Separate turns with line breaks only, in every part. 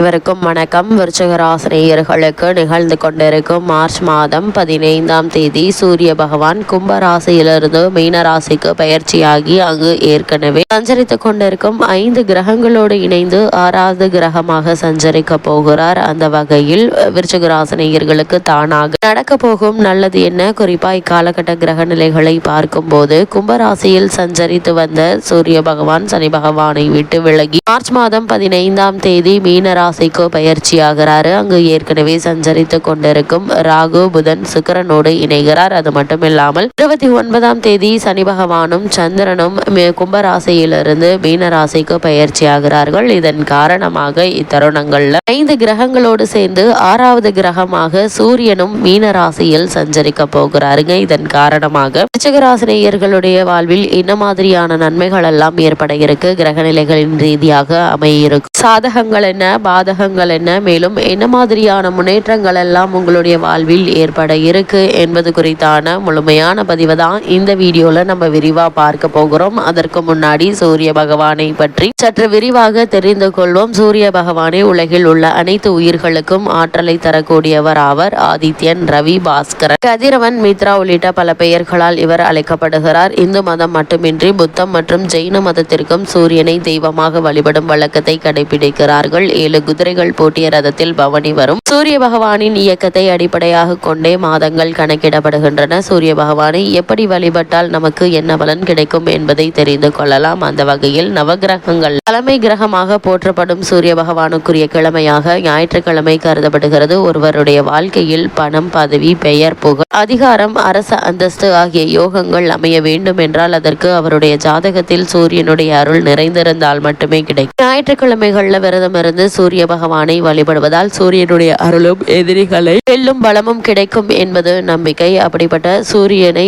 இவருக்கும் வணக்கம். விருச்சிக ராசினியர்களுக்கு நிகழ்ந்து கொண்டிருக்கும் மார்ச் மாதம் 15ஆம் தேதி சூரிய பகவான் கும்ப ராசியிலிருந்து மீன ராசிக்கு பயிற்சியாகி அங்கு ஏற்கனவே சஞ்சரித்துக் கொண்டிருக்கும் 5 கிரகங்களோடு இணைந்து 6வது கிரகமாக சஞ்சரிக்க போகிறார். அந்த வகையில் விருச்சிக ராசினியர்களுக்கு தானாக நடக்க போகும் நல்லது என்ன, குறிப்பா இக்காலகட்ட கிரக நிலைகளை பார்க்கும் போது கும்பராசியில் சஞ்சரித்து வந்த சூரிய பகவான் சனி பகவானை விட்டு விலகி மார்ச் மாதம் 15ஆம் தேதி மீன ராசிக்கு பயிற்சியாகிறாரு. அங்கு ஏற்கனவே சஞ்சரித்து கொண்டிருக்கும் ராகு புதன் சுக்கிரனோடு இணைகிறார். அது மட்டும் இல்லாமல் 29ஆம் தேதி சனி பகவானும் சந்திரனும் கும்பராசியிலிருந்து மீன ராசிக்கு பயிற்சியாகிறார்கள். இதன் காரணமாக இத்தருணங்கள்ல 5 கிரகங்களோடு சேர்ந்து 6வது கிரகமாக சூரியனும் மீன ராசியில் சஞ்சரிக்க போகிறாருங்க. இதன் காரணமாக விருச்சிகராசினியர்களுடைய வாழ்வில் என்ன மாதிரியான நன்மைகள் எல்லாம் ஏற்பட இருக்கு, கிரக நிலைகளின் ரீதியாக அமையிருக்கும் சாதகங்கள் என்ன, பாதகங்கள் என்ன, மேலும் என்ன மாதிரியான முன்னேற்றங்கள் எல்லாம் உங்களுடைய வாழ்வில் ஏற்பட இருக்கு என்பது குறித்தான முழுமையான பதிவை தான் இந்த வீடியோல நம்ம விரிவா பார்க்க போகிறோம். அதற்கு முன்னாடி சூரிய பகவானை பற்றி சற்று விரிவாக தெரிந்து கொள்வோம். சூரிய பகவானே உலகில் உள்ள அனைத்து உயிர்களுக்கும் ஆற்றலை தரக்கூடியவர் ஆவர். ஆதித்யன், ரவி, பாஸ்கரன், கதிரவன், மித்ரா உள்ளிட்ட பல பெயர்களால் இவர் அழைக்கப்படுகிறார். இந்து மதம் மட்டுமின்றி புத்தம் மற்றும் ஜெயின மதத்திற்கும் சூரியனை தெய்வமாக வழிபடும் வழக்கத்தை கடைபிடிக்கிறார்கள். 7 குதிரைகள் பூட்டிய ரதத்தில் பவனி வரும் சூரிய பகவானின் இயக்கத்தை அடிப்படையாக கொண்டே மாதங்கள் கணக்கிடப்படுகின்றன. சூரிய பகவானை எப்படி வழிபட்டால் நமக்கு என்ன பலன் கிடைக்கும் என்பதை தெரிந்து கொள்ளலாம். அந்த வகையில் நவகிரகங்கள் தலைமை கிரகமாக போற்றப்படும் சூரிய பகவானுக்குரிய கிழமையாக ஞாயிற்றுக்கிழமை கருதப்படுகிறது. ஒருவருடைய வாழ்க்கையில் பணம், பதவி, பெயர், புகழ், அதிகாரம், அரச அந்தஸ்து ஆகிய யோகங்கள் அமைய வேண்டும் என்றால் அதற்கு அவருடைய ஜாதகத்தில் சூரியனுடைய அருள் நிறைந்திருந்தால் மட்டுமே கிடைக்கும். ஞாயிற்றுக்கிழமைகள்ல விரதம் இருந்து சூரிய பகவானை வழிபடுவதால் சூரியனுடைய அருளும் எதிரிகளை வெல்லும் பலமும் கிடைக்கும் என்பது நம்பிக்கை. அப்படிப்பட்ட சூரியனை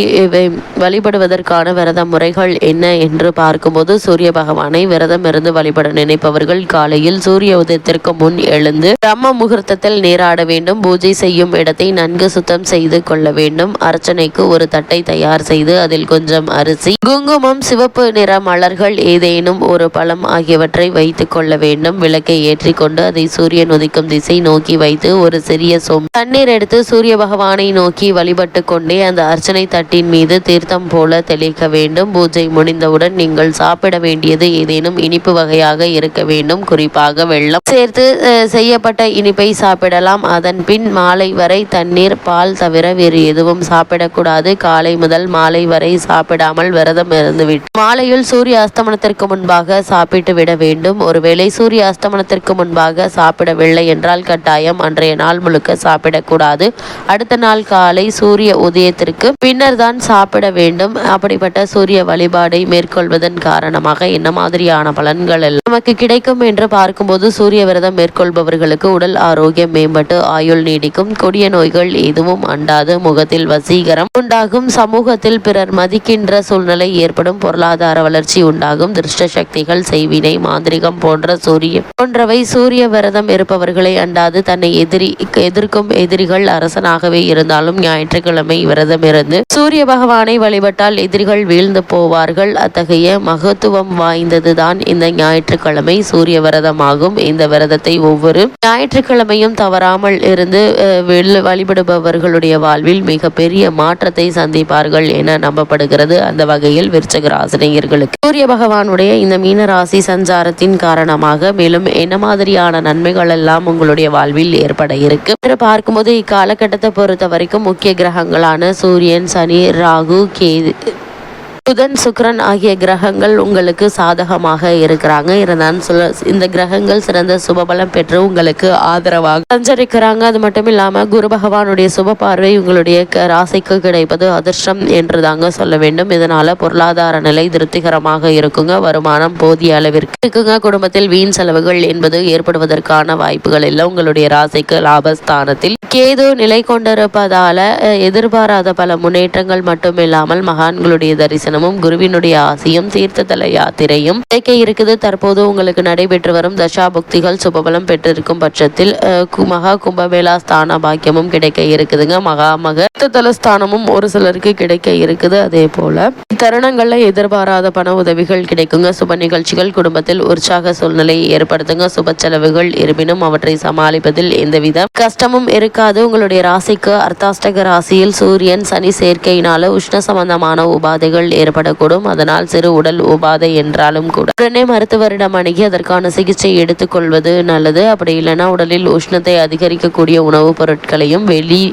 வழிபடுவதற்கான விரத முறைகள் என்ன என்று பார்க்கும்போது சூரிய பகவானை விரதம் இருந்து வழிபட நினைப்பவர்கள் காலையில் சூரிய உதயத்திற்கு முன் எழுந்து பிரம்ம முகூர்த்தத்தில் நீராட வேண்டும். பூஜை செய்யும் இடத்தை நன்கு சுத்தம் செய்து கொள்ள வேண்டும். அர்ச்சனைக்கு ஒரு தட்டை தயார் செய்து அதில் கொஞ்சம் அரிசி, குங்குமம், சிவப்பு நிற மலர்கள், ஏதேனும் ஒரு பழம் ஆகியவற்றை வைத்துக் கொள்ள வேண்டும். விளக்கை ஏற்றி கொண்டு அதை சூரியன் உதிக்கும் திசை நோக்கி வைத்து ஒரு சிறிய தண்ணீர் எடுத்து சூரிய பகவானை நோக்கி வழிபட்டு கொண்டே அந்த அர்ச்சனை தட்டின் மீது தீர்த்தம் போல தெளிக்க வேண்டும். பூஜை முடிந்தவுடன் நீங்கள் சாப்பிட வேண்டியது ஏதேனும் இனிப்பு வகையாக இருக்க வேண்டும். குறிப்பாக வெல்லம் சேர்த்து செய்யப்பட்ட இனிப்பை சாப்பிடலாம். அதன் பின் மாலை வரை தண்ணீர், பால் தவிர வேறு எதுவும் சாப்பிடக்கூடாது. காலை முதல் மாலை வரை சாப்பிடாமல் விரதம் இருந்துவிட்டு மாலையில் சூரிய அஸ்தமனத்திற்கு முன்பாக சாப்பிட்டு விட வேண்டும். ஒருவேளை சூரிய அஸ்தமனத்திற்கு முன்பாக சாப்பிடவில்லை என்றால் கட்டாயம் அன்றைய நாள் முழுக்க சாப்பிடக்கூடாது. அடுத்த நாள் காலை சூரிய உதயத்திற்கு பின்னர் தான் சாப்பிட வேண்டும். அப்படிப்பட்ட சூரிய வழிபாடை மேற்கொள்வதன் காரணமாக என்ன மாதிரியான பலன்கள் எல்லாம் நமக்கு கிடைக்கும் என்று பார்க்கும்போது சூரிய விரதம் மேற்கொள்பவர்களுக்கு உடல் ஆரோக்கியம் மேம்பட்டு ஆயுள் நீடிக்கும். கொடிய நோய்கள் எதுவும் அண்டாது. முகத்தில் வசீகரம் உண்டாகும். சமூகத்தில் பிறர் மதிக்கின்ற சூழ்நிலை ஏற்படும். பொருளாதார வளர்ச்சி உண்டாகும். திருஷ்ட சக்திகள், செய்வினை, மாந்திரிகம் போன்றவை சூரிய விரதம் இருப்பவர்களை அண்டாது. தன்னை எதிர்க்கும் எதிரிகள் அரசனாகவே இருந்தாலும் ஞாயிற்றுக்கிழமை விரதம் இருந்து சூரிய பகவானை வழிபட்டால் எதிரிகள் வீழ்ந்து போவார்கள். அத்தகைய மகத்துவம் வாய்ந்ததுதான் இந்த ஞாயிற்றுக்கிழமை சூரிய விரதமாகும். இந்த விரதத்தை ஒவ்வொரு ஞாயிற்றுக்கிழமையும் தவறாமல் இருந்து வழிபடுபவர்களுடைய வாழ்வில் மிக பெரிய மாற்றத்தை சந்திப்பார்கள் என நம்பப்படுகிறது. அந்த வகையில் விருச்சிக ராசினியர்களுக்கு சூரிய பகவானுடைய இந்த மீன ராசி சஞ்சாரத்தின் காரணமாக மேலும் என்ன மாதிரியான நன்மைகள் எல்லாம் உங்களுடைய வாழ்வில் ஏற்பட இருக்கு என்று பார்க்கும்போது இக்காலகட்டத்தை பொறுத்த வரைக்கும் முக்கிய கிரகங்களான சூரியன், சனி, ராகு, கேது, புதன், சுக்கிரன் ஆகிய கிரகங்கள் உங்களுக்கு சாதகமாக இருக்கிறாங்க. இந்த கிரகங்கள் சிறந்த சுபபலம் பெற்று உங்களுக்கு ஆதரவாக சஞ்சரிக்கிறாங்க. அது மட்டும் இல்லாம குரு பகவானுடைய சுப பார்வை உங்களுடைய ராசிக்கு கிடைப்பது அதிர்ஷ்டம் என்று தாங்க சொல்ல வேண்டும். இதனால பொருளாதார நிலை திருப்திகரமாக இருக்குங்க. வருமானம் போதிய அளவிற்கு இருக்குங்க. குடும்பத்தில் வீண் செலவுகள் என்பது ஏற்படுவதற்கான வாய்ப்புகள் எல்லாம் உங்களுடைய ராசிக்கு லாபஸ்தானத்தில் கேது நிலை கொண்டிருப்பதால எதிர்பாராத பல முன்னேற்றங்கள் மட்டும் இல்லாமல் மகான்களுடைய தரிசனம் தரிசனமும் குருவினுடைய ஆசியும் தீர்த்ததல யாத்திரையும் கிடைக்க இருக்குது. தற்போது உங்களுக்கு நடைபெற்று வரும் தசாபுக்திகள் சுபபலம் பெற்றிருக்கும் பட்சத்தில் மகா கும்பமேளா ஸ்தான பாக்கியமும் கிடைக்க இருக்குதுங்க. மகாமக தீர்த்ததல ஸ்தானமும் ஒரு சிலருக்கு கிடைக்க இருக்குது. அதே போல இத்தருணங்கள்ல எதிர்பாராத பண உதவிகள் கிடைக்குங்க. சுப நிகழ்ச்சிகள் குடும்பத்தில் உற்சாக சூழ்நிலையை ஏற்படுத்துங்க. சுப செலவுகள் இருப்பினும் அவற்றை சமாளிப்பதில் எந்தவித கஷ்டமும் இருக்காது. உங்களுடைய ராசிக்கு அர்த்தாஷ்டக ராசியில் சூரியன் சனி சேர்க்கையினால உஷ்ண சம்பந்தமான உபாதைகள் ஏற்படக்கூடும். அதனால் சிறு உடல் உபாதை என்றாலும் கூட உடனே மருத்துவரிடம் அணுகி அதற்கான சிகிச்சை எடுத்துக்கொள்வது நல்லது. அப்படி இல்லைன்னா உடலில் உஷ்ணத்தை அதிகரிக்கக்கூடிய உணவுப் பொருட்களையும்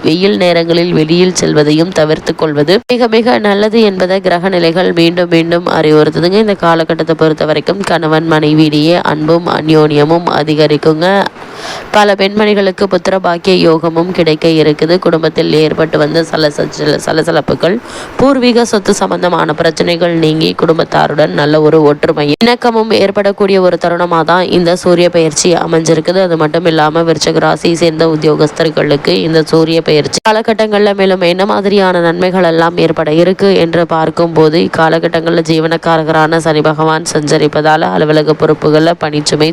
வெயில் நேரங்களில் வெளியில் செல்வதையும் தவிர்த்து கொள்வது மிக மிக நல்லது என்பதை கிரக நிலைகள் மீண்டும் மீண்டும் அறிவுறுத்துதுங்க. இந்த காலகட்டத்தை பொறுத்த வரைக்கும் கணவன் மனைவியிடையே அன்பும் அந்யோன்யமும் அதிகரிக்குங்க. பல பெண்மணிகளுக்கு புத்திர பாக்கிய யோகமும் கிடைக்க இருக்குது. குடும்பத்தில் ஏற்பட்டு வந்த சலசலப்புகள் பூர்வீக சொத்து சம்பந்தமான பிரச்சனைகள் நீங்கி குடும்பத்தாருடன் நல்ல ஒரு ஒற்றுமையும் இணக்கமும் ஏற்படக்கூடிய ஒரு தருணமாக தான் இந்த சூரிய பயிற்சி அமைஞ்சிருக்குது. அது மட்டும் இல்லாம விருச்சிக ராசியை சேர்ந்த உத்தியோகஸ்தர்களுக்கு இந்த சூரிய பயிற்சி காலகட்டங்களில் மேலும் என்ன மாதிரியான நன்மைகள் எல்லாம் ஏற்பட இருக்கு என்று பார்க்கும் போது இக்காலகட்டங்களில் ஜீவனக்காரகரான சனி பகவான் சஞ்சரிப்பதால அலுவலக பொறுப்புகளில் பணிச்சுமை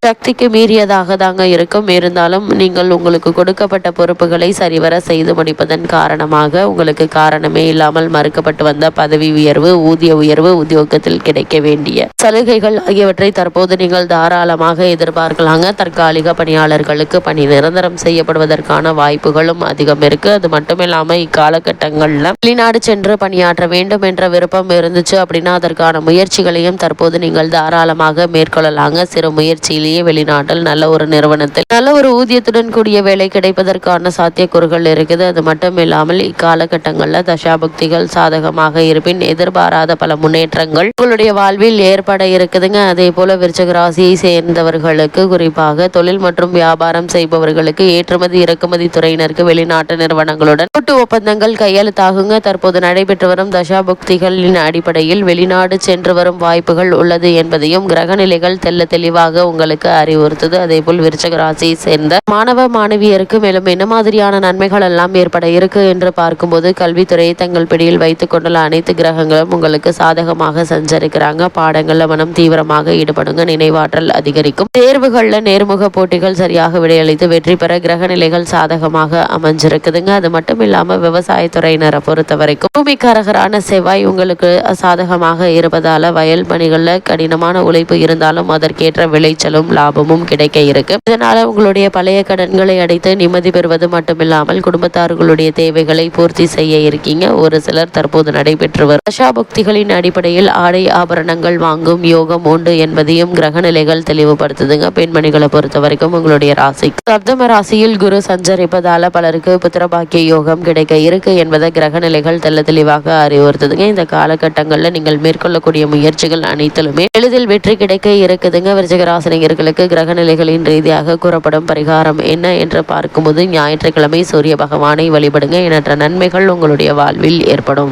சக்திக்கு மீறியதாக தாங்க இருக்கும். இருந்தாலும் நீங்கள் உங்களுக்கு கொடுக்கப்பட்ட பொறுப்புகளை சரிவர செய்து முடிப்பதன் காரணமாக உங்களுக்கு காரணமே இல்லாமல் மறுக்கப்பட்டு வந்த பதவி உயர்வு, ஊதிய உயர்வு, உத்தியோகத்தில் கிடைக்க வேண்டிய சலுகைகள் ஆகியவற்றை தற்போது நீங்கள் தாராளமாக எதிர்பார்க்கலாங்க. தற்காலிக பணியாளர்களுக்கு பணி நிரந்தரம் செய்யப்படுவதற்கான வாய்ப்புகளும் அதிகம் இருக்கு. அது மட்டும் இல்லாம இக்காலகட்டங்கள்ல வெளிநாடு சென்று பணியாற்ற வேண்டும் என்ற விருப்பம் இருந்துச்சு அப்படின்னா அதற்கான முயற்சிகளையும் தற்போது நீங்கள் தாராளமாக மேற்கொள்ளலாங்க. சிறு முயற்சியிலேயே வெளிநாட்டில் நல்ல ஒரு நிறுவனத்தில் நல்ல ஒரு ஊதியத்துடன் கூடிய வேலை கிடைப்பதற்கான சாத்தியக்கூறுகள் இருக்குது. அது மட்டும் இல்லாமல் இக்காலகட்டங்களில் தசாபுக்திகள் சாதகமாக இருப்பின் எதிர்பாராத பல முன்னேற்றங்கள் உங்களுடைய வாழ்வில் ஏற்பட இருக்குதுங்க. அதே போல விருச்சிக ராசியை சேர்ந்தவர்களுக்கு குறிப்பாக தொழில் மற்றும் வியாபாரம் செய்பவர்களுக்கு ஏற்றுமதி இறக்குமதி துறையினருக்கு வெளிநாட்டு நிறுவனங்களுடன் கூட்டு ஒப்பந்தங்கள் கையெழுத்தாகுங்க. தற்போது நடைபெற்று வரும் தசாபுக்திகளின் அடிப்படையில் வெளிநாடு சென்று வரும் வாய்ப்புகள் உள்ளது என்பதையும் கிரக நிலைகள் தெல்ல தெளிவாக உங்களுக்கு அறிவுறுத்துது. அதேபோல் விருச்சிக ராசியை சேர்ந்த மாணவ மாணவியருக்கு மேலும் என்ன மாதிரியான நன்மைகள் எல்லாம் ஏற்பட இருக்கு என்று பார்க்கும்போது கல்வித்துறையை தங்கள் பிடியில் வைத்துக் கொண்டுள்ள அனைத்து கிரகங்களும் உங்களுக்கு சாதகமாக சஞ்சரிக்கிறாங்க. பாடங்கள்ல மனம் தீவிரமாக ஈடுபடுங்க. நினைவாற்றல் அதிகரிக்கும். தேர்வுகள்ல நேர்முக போட்டிகள் சரியாக விடையளித்து வெற்றி பெற கிரக நிலைகள் சாதகமாக அமைஞ்சிருக்குதுங்க. அது மட்டும் இல்லாம விவசாயத்துறையினரை பொறுத்த வரைக்கும் பூமிக்காரகரான செவ்வாய் உங்களுக்கு சாதகமாக இருப்பதால வயல் பணிகள்ல கடினமான உழைப்பு இருந்தாலும் அதற்கேற்ற விளைச்சலும் லாபமும் கிடைக்க இருக்கு. இதனால உங்களுடைய பழைய கடன்களை அடைத்து நிம்மதி பெறுவது மட்டுமில்லாமல் குடும்பத்தார்களுடைய தேவைகளை பூர்த்தி செய்ய இருக்கீங்க. ஒரு சிலர் தற்போது நடைபெற்று வரும் தசாபுக்திகளின் அடிப்படையில் ஆடை ஆபரணங்கள் வாங்கும் யோகம் உண்டு என்பதையும் கிரக நிலைகள் தெளிவுபடுத்துதுங்க. பெண்மணிகளை பொறுத்த வரைக்கும் உங்களுடைய ராசி சப்தம ராசியில் குரு சஞ்சரிப்பதால பலருக்கு புத்திரபாக்கிய யோகம் கிடைக்க இருக்கு என்பதை கிரக நிலைகள் தெல்ல தெளிவாக அறிவுறுத்துதுங்க. இந்த காலகட்டங்களில் நீங்கள் மேற்கொள்ளக்கூடிய முயற்சிகள் அனைத்திலுமே எளிதில் வெற்றி கிடைக்க இருக்குதுங்க. விருச்சிக ராசினியர்களுக்கு கிரக நிலைகளின் ரீதியாக கூறப்படும் பரிகாரம் என்ன என்று பார்க்கும்போது ஞாயிற்றுக்கிழமை சூரிய பகவானை வழிபடுங்க. எண்ணற்ற நன்மைகள் உங்களுடைய வாழ்வில் ஏற்படும்.